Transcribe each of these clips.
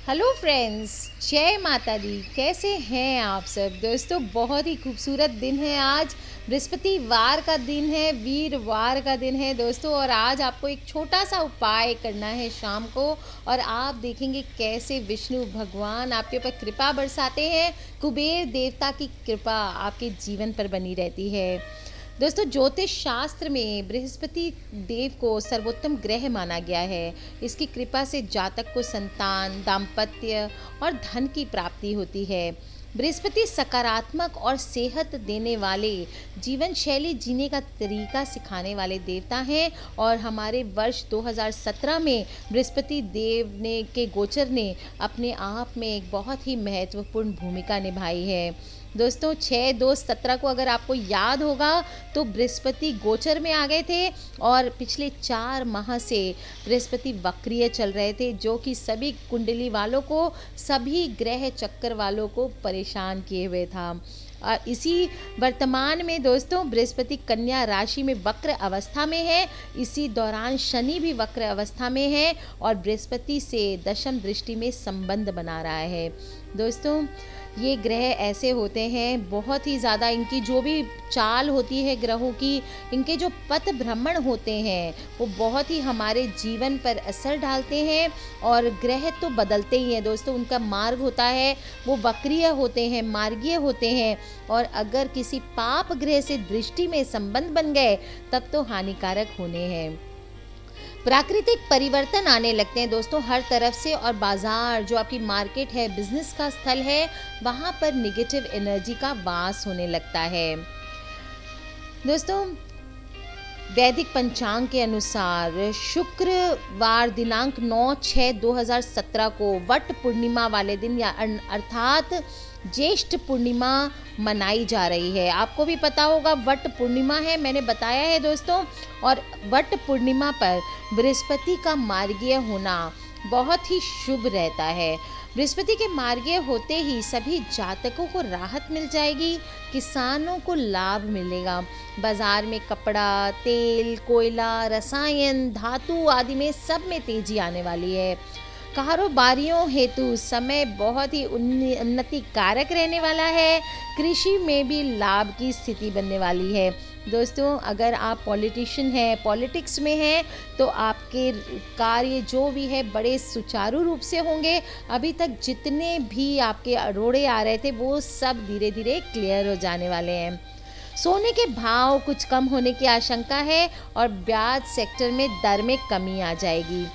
Hello friends, जय माता दी। कैसे हैं आप सब दोस्तों? बहुत ही खूबसूरत दिन है आज। बृहस्पतिवार का दिन है, वीरवार का दिन है दोस्तों। और आज आपको एक छोटा सा उपाय करना है शाम को, और आप देखेंगे कैसे विष्णु भगवान आपके ऊपर कृपा बरसाते हैं। कुबेर देवता की कृपा आपके जीवन पर बनी रहती है दोस्तों। ज्योतिष शास्त्र में बृहस्पति देव को सर्वोत्तम ग्रह माना गया है। इसकी कृपा से जातक को संतान, दाम्पत्य और धन की प्राप्ति होती है। बृहस्पति सकारात्मक और सेहत देने वाले, जीवन शैली जीने का तरीका सिखाने वाले देवता हैं। और हमारे वर्ष 2017 में बृहस्पति देव ने के गोचर ने अपने आप में एक बहुत ही महत्वपूर्ण भूमिका निभाई है दोस्तों। 6/2/17 को अगर आपको याद होगा तो बृहस्पति गोचर में आ गए थे, और पिछले 4 माह से बृहस्पति वक्रीय चल रहे थे, जो कि सभी कुंडली वालों को, सभी ग्रह चक्कर वालों को परेशान किए हुए था। इसी वर्तमान में दोस्तों बृहस्पति कन्या राशि में वक्र अवस्था में है। इसी दौरान शनि भी वक्र अवस्था में है और बृहस्पति से दशम दृष्टि में संबंध बना रहा है दोस्तों। ये ग्रह ऐसे होते हैं, बहुत ही ज़्यादा इनकी जो भी चाल होती है ग्रहों की, इनके जो पथ भ्रमण होते हैं वो बहुत ही हमारे जीवन पर असर डालते हैं। और ग्रह तो बदलते ही हैं दोस्तों, उनका मार्ग होता है, वो वक्रीय होते हैं, मार्गीय होते हैं। और अगर किसी पाप ग्रह से दृष्टि में संबंध बन गए तब तो हानिकारक होने हैं। प्राकृतिक परिवर्तन आने लगते हैं दोस्तों हर तरफ से, और बाजार जो आपकी मार्केट है, बिजनेस का स्थल है, वहाँ पर निगेटिव एनर्जी का वास होने लगता है दोस्तों। वैदिक पंचांग के अनुसार शुक्रवार दिनांक 9/6/2017 को वट पूर्णिमा वाले दिन या अर्थात ज्येष्ठ पूर्णिमा मनाई जा रही है। आपको भी पता होगा वट पूर्णिमा है, मैंने बताया है दोस्तों। और वट पूर्णिमा पर बृहस्पति का मार्गीय होना बहुत ही शुभ रहता है। बृहस्पति के मार्गीय होते ही सभी जातकों को राहत मिल जाएगी, किसानों को लाभ मिलेगा। बाजार में कपड़ा, तेल, कोयला, रसायन, धातु आदि में सब में तेजी आने वाली है। कारोबारियों हेतु समय बहुत ही उन्नति कारक रहने वाला है। कृषि में भी लाभ की स्थिति बनने वाली है दोस्तों। अगर आप पॉलिटिशियन हैं, पॉलिटिक्स में हैं, तो आपके कार्य जो भी है बड़े सुचारू रूप से होंगे। अभी तक जितने भी आपके अड़ोड़े आ रहे थे वो सब धीरे धीरे क्लियर हो जाने वाले हैं। सोने के भाव कुछ कम होने की आशंका है, और ब्याज सेक्टर में दर में कमी आ जाएगी।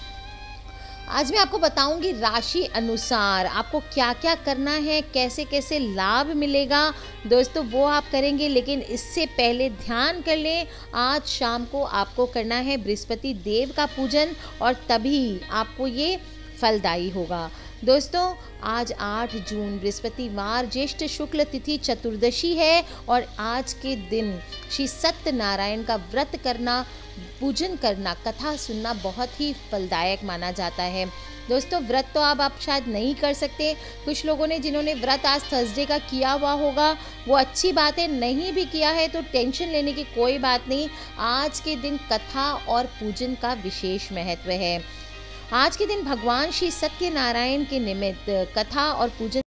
आज मैं आपको बताऊंगी राशि अनुसार आपको क्या क्या करना है, कैसे कैसे लाभ मिलेगा दोस्तों, वो आप करेंगे। लेकिन इससे पहले ध्यान कर लें, आज शाम को आपको करना है बृहस्पति देव का पूजन, और तभी आपको ये फलदायी होगा दोस्तों। आज 8 जून बृहस्पतिवार ज्येष्ठ शुक्ल तिथि चतुर्दशी है, और आज के दिन श्री सत्यनारायण का व्रत करना, पूजन करना, कथा सुनना बहुत ही फलदायक माना जाता है दोस्तों। व्रत तो आप शायद नहीं कर सकते, कुछ लोगों ने जिन्होंने व्रत आज थर्सडे का किया हुआ होगा वो अच्छी बात है, नहीं भी किया है तो टेंशन लेने की कोई बात नहीं। आज के दिन कथा और पूजन का विशेष महत्व है। आज के दिन भगवान श्री सत्यनारायण के निमित्त कथा और पूजन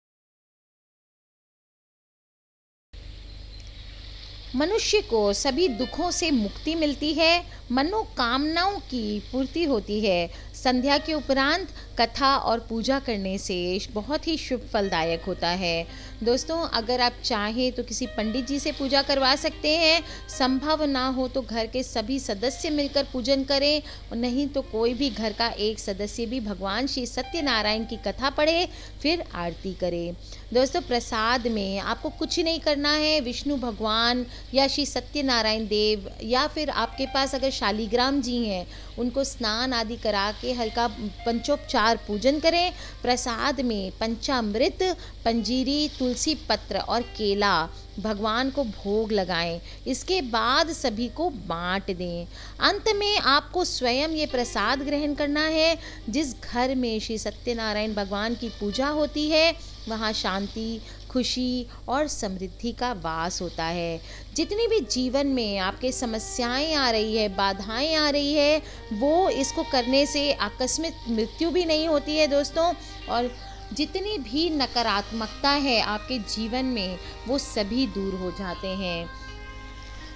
मनुष्य को सभी दुखों से मुक्ति मिलती है, मनोकामनाओं की पूर्ति होती है। संध्या के उपरांत कथा और पूजा करने से बहुत ही शुभ फलदायक होता है दोस्तों। अगर आप चाहें तो किसी पंडित जी से पूजा करवा सकते हैं, संभव ना हो तो घर के सभी सदस्य मिलकर पूजन करें, नहीं तो कोई भी घर का एक सदस्य भी भगवान श्री सत्यनारायण की कथा पढ़े, फिर आरती करे दोस्तों। प्रसाद में आपको कुछ नहीं करना है, विष्णु भगवान या श्री सत्यनारायण देव, या फिर आपके पास अगर शालिग्राम जी हैं उनको स्नान आदि करा के हल्का पंचोपचार पूजन करें। प्रसाद में पंचामृत, पंजीरी, तुलसी पत्र और केला भगवान को भोग लगाएं। इसके बाद सभी को बांट दें। अंत में आपको स्वयं ये प्रसाद ग्रहण करना है। जिस घर में श्री सत्यनारायण भगवान की पूजा होती है वहाँ शांति, खुशी और समृद्धि का वास होता है। जितनी भी जीवन में आपके समस्याएं आ रही है, बाधाएं आ रही है, वो इसको करने से आकस्मिक मृत्यु भी नहीं होती है दोस्तों। और जितनी भी नकारात्मकता है आपके जीवन में वो सभी दूर हो जाते हैं।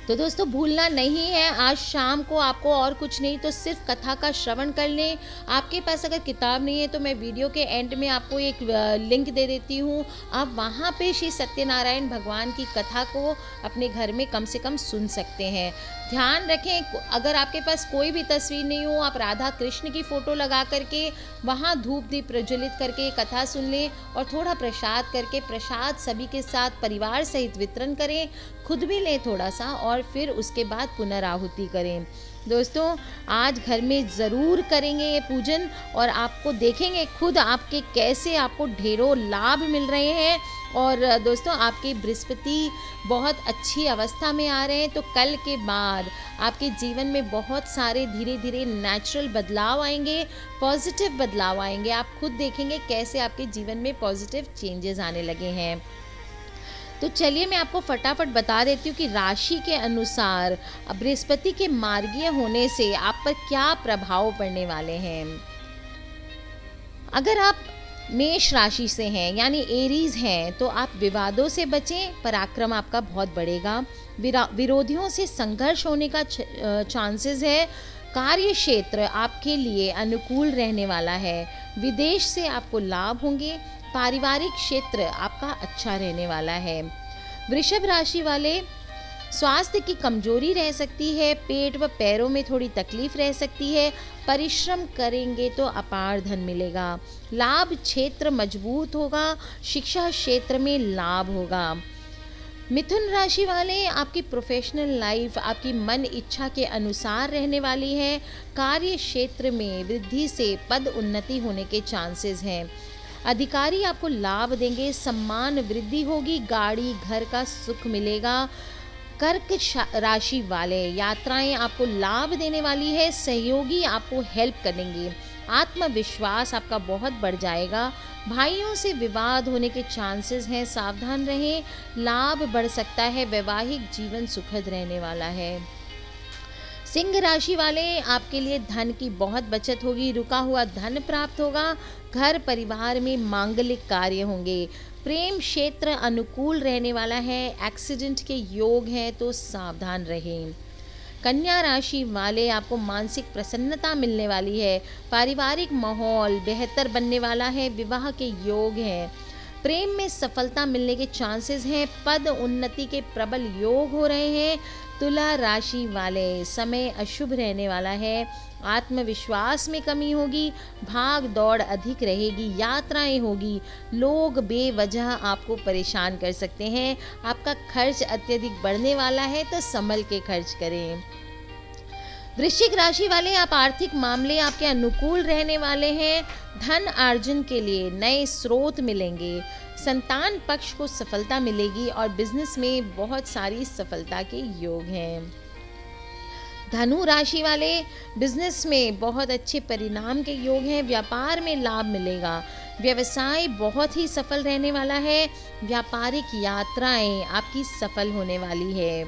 तो दोस्तों भूलना नहीं है, आज शाम को आपको और कुछ नहीं तो सिर्फ कथा का श्रवण कर लें। आपके पास अगर किताब नहीं है तो मैं वीडियो के एंड में आपको एक लिंक दे देती हूँ, आप वहाँ पे श्री सत्यनारायण भगवान की कथा को अपने घर में कम से कम सुन सकते हैं। ध्यान रखें, अगर आपके पास कोई भी तस्वीर नहीं हो, आप राधा कृष्ण की फ़ोटो लगा करके वहाँ धूप दीप प्रज्वलित करके कथा सुन लें और थोड़ा प्रसाद करके प्रसाद सभी के साथ परिवार सहित वितरण करें, खुद भी लें थोड़ा सा और फिर उसके बाद पुनराहुति करें। दोस्तों आज घर में ज़रूर करेंगे ये पूजन और आपको देखेंगे खुद आपके कैसे आपको ढेरों लाभ मिल रहे हैं। और दोस्तों आपके बृहस्पति बहुत अच्छी अवस्था में आ रहे हैं, तो कल के बाद आपके जीवन में बहुत सारे धीरे धीरे नेचुरल बदलाव आएंगे, पॉजिटिव बदलाव आएंगे। आप खुद देखेंगे कैसे आपके जीवन में पॉजिटिव चेंजेस आने लगे हैं। तो चलिए मैं आपको फटाफट बता देती हूँ कि राशि के अनुसार बृहस्पति के मार्गीय होने से आप पर क्या प्रभाव पड़ने वाले हैं। अगर आप मेष राशि से हैं यानी एरीज हैं तो आप विवादों से बचें, पराक्रम आपका बहुत बढ़ेगा, विरोधियों से संघर्ष होने का चांसेस है, कार्य क्षेत्र आपके लिए अनुकूल रहने वाला है, विदेश से आपको लाभ होंगे, पारिवारिक क्षेत्र आपका अच्छा रहने वाला है। वृषभ राशि वाले स्वास्थ्य की कमजोरी रह सकती है, पेट व पैरों में थोड़ी तकलीफ रह सकती है, परिश्रम करेंगे तो अपार धन मिलेगा, लाभ क्षेत्र मजबूत होगा, शिक्षा क्षेत्र में लाभ होगा। मिथुन राशि वाले आपकी प्रोफेशनल लाइफ आपकी मन इच्छा के अनुसार रहने वाली है, कार्य क्षेत्र में वृद्धि से पद उन्नति होने के चांसेस हैं, अधिकारी आपको लाभ देंगे, सम्मान वृद्धि होगी, गाड़ी घर का सुख मिलेगा। कर्क राशि वाले यात्राएं आपको लाभ देने वाली है, सहयोगी आपको हेल्प करेंगे, आत्मविश्वास आपका बहुत बढ़ जाएगा, भाइयों से विवाद होने के चांसेस हैं, सावधान रहें, लाभ बढ़ सकता है, वैवाहिक जीवन सुखद रहने वाला है। सिंह राशि वाले आपके लिए धन की बहुत बचत होगी, रुका हुआ धन प्राप्त होगा, घर परिवार में मांगलिक कार्य होंगे, प्रेम क्षेत्र अनुकूल रहने वाला है, एक्सीडेंट के योग हैं तो सावधान रहें। कन्या राशि वाले आपको मानसिक प्रसन्नता मिलने वाली है, पारिवारिक माहौल बेहतर बनने वाला है, विवाह के योग हैं, प्रेम में सफलता मिलने के चांसेस हैं, पद उन्नति के प्रबल योग हो रहे हैं। तुला राशि वाले समय अशुभ रहने वाला है, आत्मविश्वास में कमी होगी, भाग दौड़ अधिक रहेगी, यात्राएं होगी, लोग बेवजह आपको परेशान कर सकते हैं, आपका खर्च अत्यधिक बढ़ने वाला है तो संभल के खर्च करें। वृश्चिक राशि वाले आप आर्थिक मामले आपके अनुकूल रहने वाले हैं, धन अर्जन के लिए नए स्रोत मिलेंगे, संतान पक्ष को सफलता मिलेगी और बिजनेस में बहुत सारी सफलता के योग हैं। धनु राशि वाले बिजनेस में बहुत अच्छे परिणाम के योग हैं, व्यापार में लाभ मिलेगा, व्यवसाय बहुत ही सफल रहने वाला है, व्यापारिक यात्राएं आपकी सफल होने वाली है।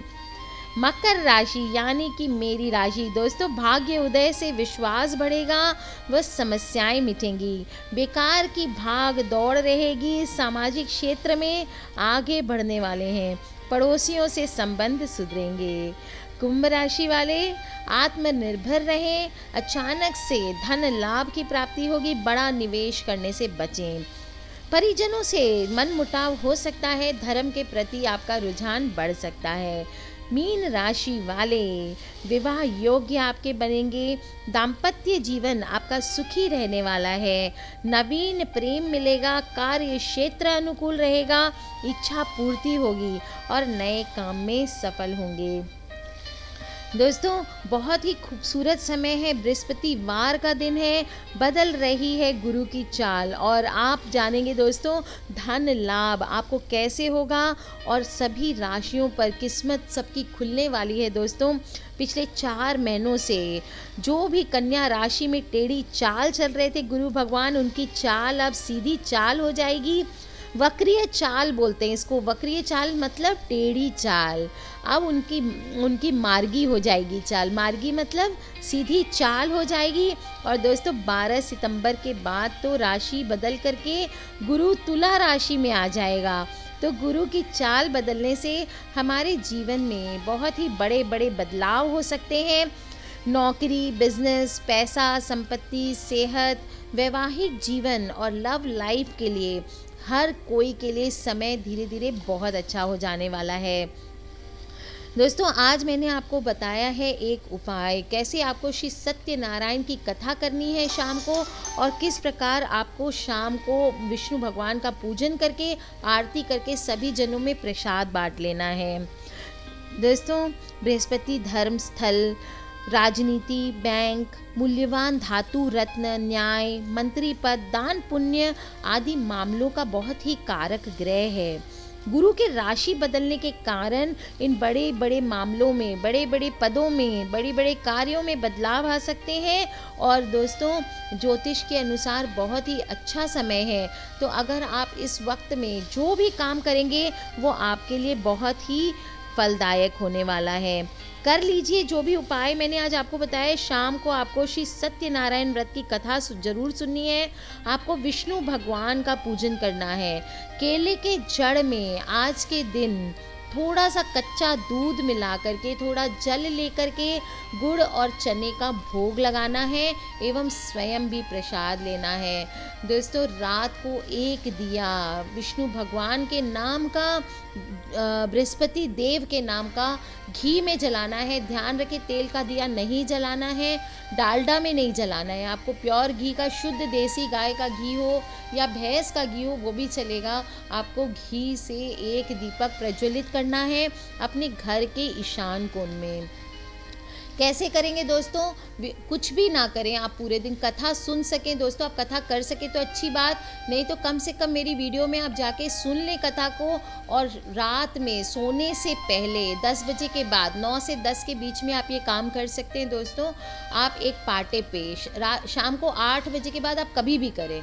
मकर राशि यानी कि मेरी राशि दोस्तों, भाग्य उदय से विश्वास बढ़ेगा व समस्याएं मिटेंगी, बेकार की भाग दौड़ रहेगी, सामाजिक क्षेत्र में आगे बढ़ने वाले हैं, पड़ोसियों से संबंध सुधरेंगे। कुंभ राशि वाले आत्मनिर्भर रहें, अचानक से धन लाभ की प्राप्ति होगी, बड़ा निवेश करने से बचें, परिजनों से मनमुटाव हो सकता है, धर्म के प्रति आपका रुझान बढ़ सकता है। मीन राशि वाले विवाह योग्य आपके बनेंगे, दाम्पत्य जीवन आपका सुखी रहने वाला है, नवीन प्रेम मिलेगा, कार्य क्षेत्र अनुकूल रहेगा, इच्छा पूर्ति होगी और नए काम में सफल होंगे। दोस्तों बहुत ही खूबसूरत समय है, बृहस्पतिवार का दिन है, बदल रही है गुरु की चाल और आप जानेंगे दोस्तों धन लाभ आपको कैसे होगा और सभी राशियों पर किस्मत सबकी खुलने वाली है। दोस्तों पिछले 4 महीनों से जो भी कन्या राशि में टेढ़ी चाल चल रहे थे गुरु भगवान, उनकी चाल अब सीधी चाल हो जाएगी। वक्रीय चाल बोलते हैं इसको। वक्रीय चाल मतलब टेढ़ी चाल। अब उनकी मार्गी हो जाएगी चाल। मार्गी मतलब सीधी चाल हो जाएगी। और दोस्तों 12 सितंबर के बाद तो राशि बदल करके गुरु तुला राशि में आ जाएगा। तो गुरु की चाल बदलने से हमारे जीवन में बहुत ही बड़े बड़े बदलाव हो सकते हैं। नौकरी, बिजनेस, पैसा, संपत्ति, सेहत, वैवाहिक जीवन और लव लाइफ के लिए हर कोई के लिए समय धीरे धीरे बहुत अच्छा हो जाने वाला है। दोस्तों आज मैंने आपको बताया है एक उपाय, कैसे आपको श्री सत्यनारायण की कथा करनी है शाम को, और किस प्रकार आपको शाम को विष्णु भगवान का पूजन करके आरती करके सभी जनों में प्रसाद बांट लेना है। दोस्तों बृहस्पति धर्म स्थल, राजनीति, बैंक, मूल्यवान धातु रत्न, न्याय, मंत्री पद, दान पुण्य आदि मामलों का बहुत ही कारक ग्रह है। गुरु के राशि बदलने के कारण इन बड़े बड़े मामलों में, बड़े बड़े पदों में, बड़े बड़े कार्यों में बदलाव आ सकते हैं। और दोस्तों ज्योतिष के अनुसार बहुत ही अच्छा समय है। तो अगर आप इस वक्त में जो भी काम करेंगे वो आपके लिए बहुत ही फलदायक होने वाला है। कर लीजिए जो भी उपाय मैंने आज आपको बताया। शाम को आपको श्री सत्यनारायण व्रत की कथा जरूर सुननी है। आपको विष्णु भगवान का पूजन करना है। केले के जड़ में आज के दिन थोड़ा सा कच्चा दूध मिला करके, थोड़ा जल लेकर के गुड़ और चने का भोग लगाना है एवं स्वयं भी प्रसाद लेना है। दोस्तों रात को एक दिया विष्णु भगवान के नाम का, बृहस्पति देव के नाम का घी में जलाना है। ध्यान रखें तेल का दिया नहीं जलाना है, डालडा में नहीं जलाना है। आपको प्योर घी का, शुद्ध देसी गाय का घी हो या भैंस का घी हो वो भी चलेगा। आपको घी से एक दीपक प्रज्वलित करना है अपने घर के ईशान कोण में। कैसे करेंगे दोस्तों? कुछ भी ना करें, आप पूरे दिन कथा सुन सकें। दोस्तों आप कथा कर सकें तो अच्छी बात, नहीं तो कम से कम मेरी वीडियो में आप जाके सुन लें कथा को। और रात में सोने से पहले 10 बजे के बाद, 9 से 10 के बीच में आप ये काम कर सकते हैं। दोस्तों आप एक पाटे पे शाम को 8 बजे के बाद आप कभी भी करें,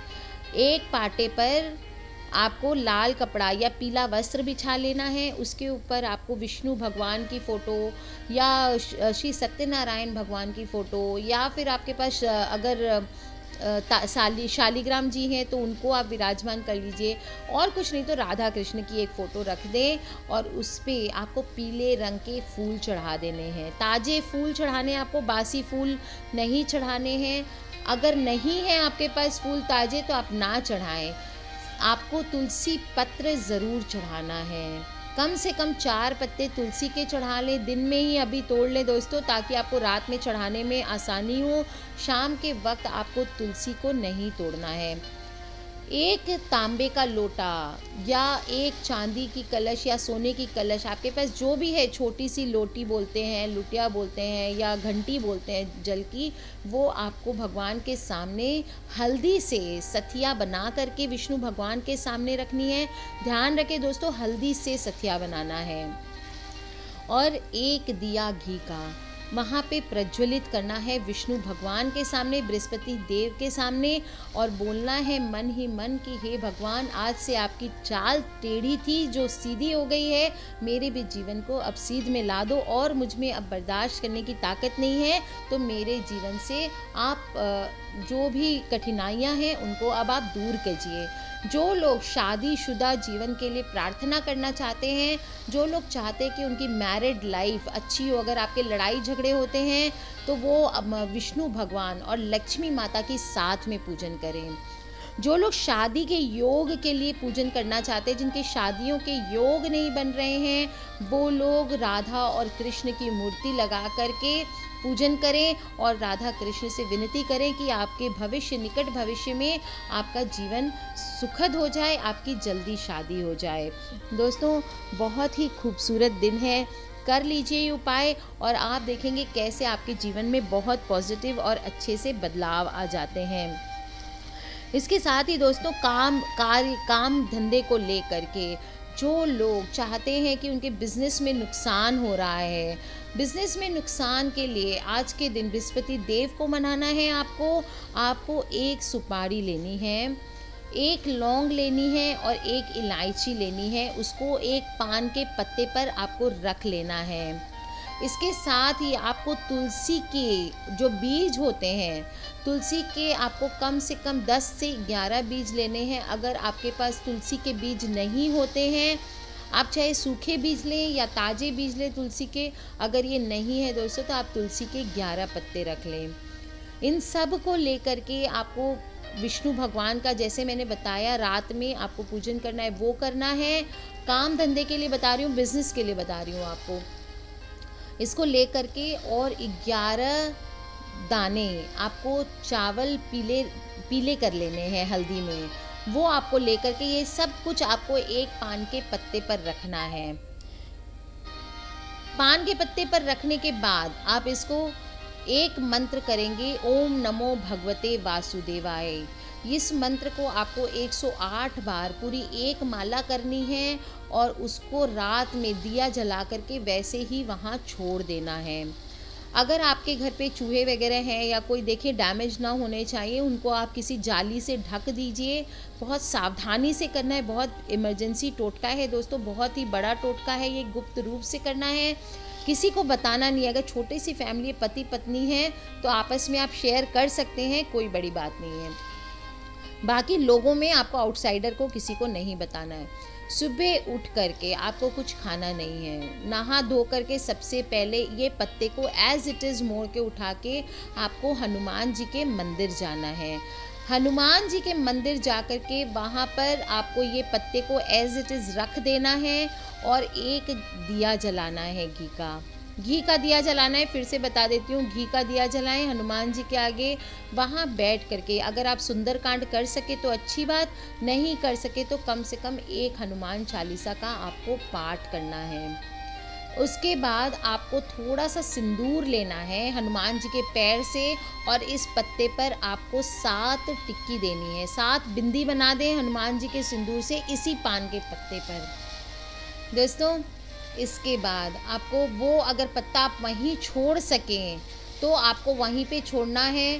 एक पाटे पर आपको लाल कपड़ा या पीला वस्त्र बिछा लेना है। उसके ऊपर आपको विष्णु भगवान की फ़ोटो या श्री सत्यनारायण भगवान की फ़ोटो, या फिर आपके पास अगर शालिग्राम जी हैं तो उनको आप विराजमान कर लीजिए। और कुछ नहीं तो राधा कृष्ण की एक फ़ोटो रख दें और उस पर आपको पीले रंग के फूल चढ़ा देने हैं। ताज़े फूल चढ़ाने, आपको बासी फूल नहीं चढ़ाने हैं। अगर नहीं है आपके पास फूल ताज़े तो आप ना चढ़ाएं। आपको तुलसी पत्र ज़रूर चढ़ाना है। कम से कम 4 पत्ते तुलसी के चढ़ा लें, दिन में ही अभी तोड़ लें दोस्तों, ताकि आपको रात में चढ़ाने में आसानी हो। शाम के वक्त आपको तुलसी को नहीं तोड़ना है। एक तांबे का लोटा या एक चांदी की कलश या सोने की कलश, आपके पास जो भी है, छोटी सी लोटी बोलते हैं, लुटिया बोलते हैं या घंटी बोलते हैं जल की, वो आपको भगवान के सामने हल्दी से सथिया बना करके विष्णु भगवान के सामने रखनी है। ध्यान रखें दोस्तों हल्दी से सथिया बनाना है। और एक दिया घी का वहाँ पे प्रज्वलित करना है विष्णु भगवान के सामने, बृहस्पति देव के सामने, और बोलना है मन ही मन कि हे भगवान, आज से आपकी चाल टेढ़ी थी जो सीधी हो गई है, मेरे भी जीवन को अब सीध में ला दो और मुझ में अब बर्दाश्त करने की ताकत नहीं है। तो मेरे जीवन से आप जो भी कठिनाइयाँ हैं उनको अब आप दूर कीजिए। जो लोग शादीशुदा जीवन के लिए प्रार्थना करना चाहते हैं, जो लोग चाहते हैं कि उनकी मैरिड लाइफ अच्छी हो, अगर आपके लड़ाई झगड़े होते हैं तो वो विष्णु भगवान और लक्ष्मी माता की साथ में पूजन करें। जो लोग शादी के योग के लिए पूजन करना चाहते हैं, जिनके शादियों के योग नहीं बन रहे हैं, वो लोग राधा और कृष्ण की मूर्ति लगा करके पूजन करें और राधा कृष्ण से विनती करें कि आपके भविष्य, निकट भविष्य में आपका जीवन सुखद हो जाए, आपकी जल्दी शादी हो जाए। दोस्तों बहुत ही खूबसूरत दिन है, कर लीजिए ये उपाय और आप देखेंगे कैसे आपके जीवन में बहुत पॉजिटिव और अच्छे से बदलाव आ जाते हैं। इसके साथ ही दोस्तों काम धंधे को लेकर के जो लोग चाहते हैं कि उनके बिजनेस में नुकसान हो रहा है, बिजनेस में नुकसान के लिए आज के दिन बृहस्पति देव को मनाना है। आपको एक सुपारी लेनी है, एक लौंग लेनी है और एक इलायची लेनी है, उसको एक पान के पत्ते पर आपको रख लेना है। इसके साथ ही आपको तुलसी के जो बीज होते हैं, तुलसी के आपको कम से कम 10 से 11 बीज लेने हैं। अगर आपके पास तुलसी के बीज नहीं होते हैं, आप चाहे सूखे बीज लें या ताज़े बीज लें तुलसी के। अगर ये नहीं है दोस्तों तो आप तुलसी के 11 पत्ते रख लें। इन सब को लेकर के आपको विष्णु भगवान का, जैसे मैंने बताया, रात में आपको पूजन करना है, वो करना है। काम धंधे के लिए बता रही हूँ, बिजनेस के लिए बता रही हूँ आपको। इसको लेकर के और 11 दाने आपको चावल पीले पीले कर लेने हैं हल्दी में, वो आपको लेकर के ये सब कुछ आपको एक पान के पत्ते पर रखना है। पान के पत्ते पर रखने के बाद आप इसको एक मंत्र करेंगे, ओम नमो भगवते वासुदेवाय। इस मंत्र को आपको 108 बार पूरी एक माला करनी है और उसको रात में दिया जला करके वैसे ही वहाँ छोड़ देना है। अगर आपके घर पे चूहे वगैरह हैं या कोई देखिए डैमेज ना होने चाहिए, उनको आप किसी जाली से ढक दीजिए। बहुत सावधानी से करना है, बहुत इमरजेंसी टोटका है दोस्तों, बहुत ही बड़ा टोटका है ये, गुप्त रूप से करना है, किसी को बताना नहीं है। अगर छोटी सी फैमिली पति पत्नी है तो आपस में आप शेयर कर सकते हैं, कोई बड़ी बात नहीं है। बाकी लोगों में आपको, आउटसाइडर को, किसी को नहीं बताना है। सुबह उठ करके आपको कुछ खाना नहीं है, नहा धो करके सबसे पहले ये पत्ते को एज़ इट इज़ मोड़ के उठा के आपको हनुमान जी के मंदिर जाना है। हनुमान जी के मंदिर जा कर के वहाँ पर आपको ये पत्ते को एज़ इट इज़ रख देना है और एक दिया जलाना है, घी का दिया जलाना है। फिर से बता देती हूँ, घी का दिया जलाएं हनुमान जी के आगे, वहाँ बैठ करके। अगर आप सुंदरकांड कर सके तो अच्छी बात, नहीं कर सके तो कम से कम एक हनुमान चालीसा का आपको पाठ करना है। उसके बाद आपको थोड़ा सा सिंदूर लेना है हनुमान जी के पैर से और इस पत्ते पर आपको 7 टिक्की देनी है। 7 बिंदी बना दें हनुमान जी के सिंदूर से इसी पान के पत्ते पर दोस्तों। इसके बाद आपको वो अगर पत्ता आप वहीं छोड़ सकें तो आपको वहीं पे छोड़ना है।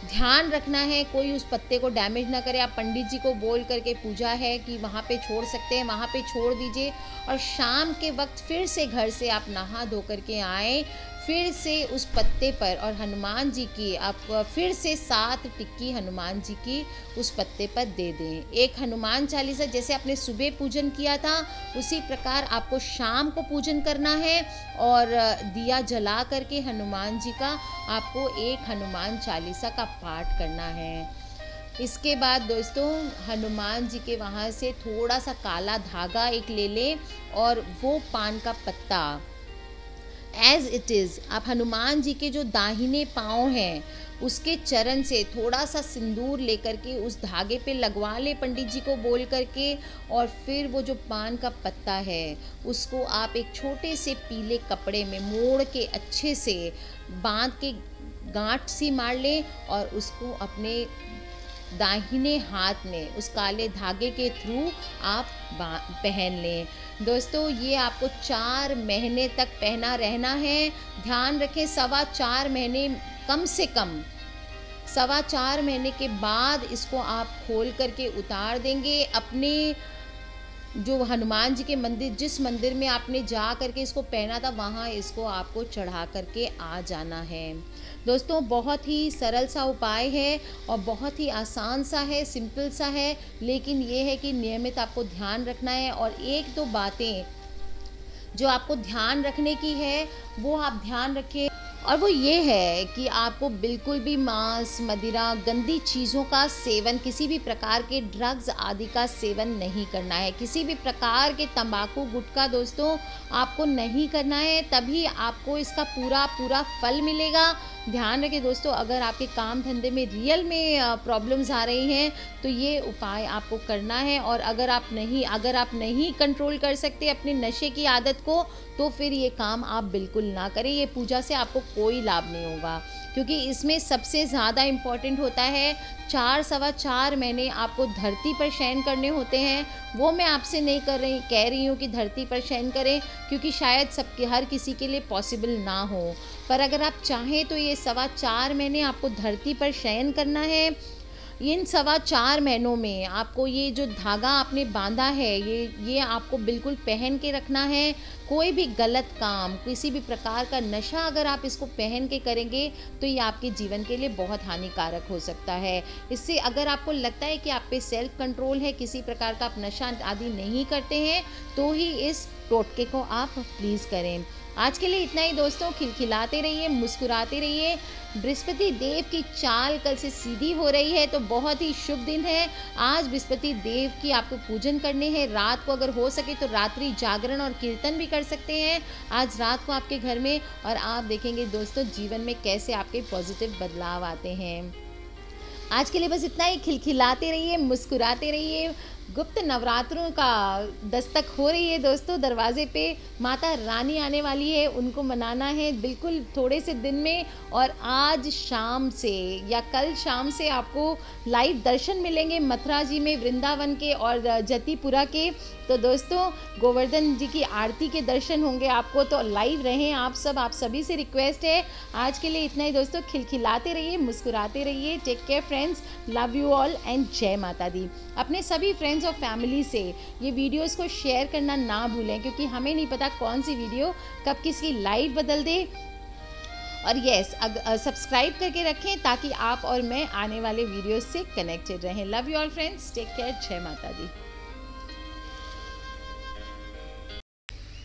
ध्यान रखना है कोई उस पत्ते को डैमेज ना करे। आप पंडित जी को बोल करके पूजा है कि वहाँ पे छोड़ सकते हैं, वहाँ पे छोड़ दीजिए। और शाम के वक्त फिर से घर से आप नहा धो करके आएँ, फिर से उस पत्ते पर और हनुमान जी की आप फिर से 7 टिक्की हनुमान जी की उस पत्ते पर दे दें। एक हनुमान चालीसा जैसे आपने सुबह पूजन किया था उसी प्रकार आपको शाम को पूजन करना है और दिया जला करके हनुमान जी का आपको एक हनुमान चालीसा का पाठ करना है। इसके बाद दोस्तों हनुमान जी के वहाँ से थोड़ा सा काला धागा एक ले लें और वो पान का पत्ता एज़ इट इज़ आप हनुमान जी के जो दाहिने पाँव हैं उसके चरण से थोड़ा सा सिंदूर लेकर के उस धागे पे लगवा ले पंडित जी को बोल करके। और फिर वो जो पान का पत्ता है उसको आप एक छोटे से पीले कपड़े में मोड़ के अच्छे से बांध के गांठ सी मार लें और उसको अपने दाहिने हाथ में उस काले धागे के थ्रू आप पहन लें। दोस्तों ये आपको 4 महीने तक पहना रहना है। ध्यान रखें 4.25 महीने कम से कम 4.25 महीने के बाद इसको आप खोल करके उतार देंगे। अपने जो हनुमान जी के मंदिर, जिस मंदिर में आपने जा करके इसको पहना था वहाँ इसको आपको चढ़ा करके आ जाना है। दोस्तों बहुत ही सरल सा उपाय है और बहुत ही आसान सा है, सिंपल सा है, लेकिन ये है कि नियमित आपको ध्यान रखना है। और 1-2 बातें जो आपको ध्यान रखने की है वो आप ध्यान रखें और वो ये है कि आपको बिल्कुल भी मांस, मदिरा, गंदी चीज़ों का सेवन, किसी भी प्रकार के ड्रग्स आदि का सेवन नहीं करना है। किसी भी प्रकार के तंबाकू, गुटखा दोस्तों आपको नहीं करना है, तभी आपको इसका पूरा फल मिलेगा। ध्यान रखें दोस्तों, अगर आपके काम धंधे में रियल में प्रॉब्लम्स आ रही हैं तो ये उपाय आपको करना है। और अगर आप नहीं कंट्रोल कर सकते अपने नशे की आदत को तो फिर ये काम आप बिल्कुल ना करें। ये पूजा से आपको कोई लाभ नहीं होगा क्योंकि इसमें सबसे ज़्यादा इम्पॉर्टेंट होता है 4-4.25 महीने आपको धरती पर शयन करने होते हैं। वो मैं आपसे नहीं कह रही हूँ कि धरती पर शयन करें क्योंकि शायद हर किसी के लिए पॉसिबल ना हो, पर अगर आप चाहें तो ये 4.25 महीने आपको धरती पर शयन करना है। इन 4.25 महीनों में आपको ये जो धागा आपने बांधा है ये आपको बिल्कुल पहन के रखना है। कोई भी गलत काम, किसी भी प्रकार का नशा अगर आप इसको पहन के करेंगे तो ये आपके जीवन के लिए बहुत हानिकारक हो सकता है। इससे अगर आपको लगता है कि आप पे सेल्फ कंट्रोल है, किसी प्रकार का आप नशा आदि नहीं करते हैं, तो ही इस टोटके को आप प्लीज़ करें। आज के लिए इतना ही दोस्तों। खिलखिलाते रहिए, मुस्कुराते रहिए। बृहस्पति देव की चाल कल से सीधी हो रही है, तो बहुत ही शुभ दिन है। आज बृहस्पति देव की आपको पूजन करने हैं। रात को अगर हो सके तो रात्रि जागरण और कीर्तन भी कर सकते हैं आज रात को आपके घर में, और आप देखेंगे दोस्तों जीवन में कैसे आपके पॉजिटिव बदलाव आते हैं। आज के लिए बस इतना ही। खिलखिलाते रहिए, मुस्कुराते रहिए। गुप्त नवरात्रों का दस्तक हो रही है दोस्तों दरवाजे पे। माता रानी आने वाली है, उनको मनाना है बिल्कुल थोड़े से दिन में। और आज शाम से या कल शाम से आपको लाइव दर्शन मिलेंगे मथुरा जी में, वृंदावन के और जतिपुरा के। तो दोस्तों गोवर्धन जी की आरती के दर्शन होंगे आपको, तो लाइव रहें आप सभी से रिक्वेस्ट है। आज के लिए इतना ही दोस्तों। खिलखिलाते रहिए, मुस्कुराते रहिए। Take care friends, love you all and जय माता दी। अपने सभी फ्रेंड्स और फैमिली से ये वीडियोस को शेयर करना ना भूलें, क्योंकि हमें नहीं पता कौन सी वीडियो कब किसकी लाइफ बदल दे। और यस, सब्सक्राइब करके रखें ताकि आप और मैं आने वाले वीडियोस से कनेक्टेड रहें। Love you all friends, take care, जय माता दी।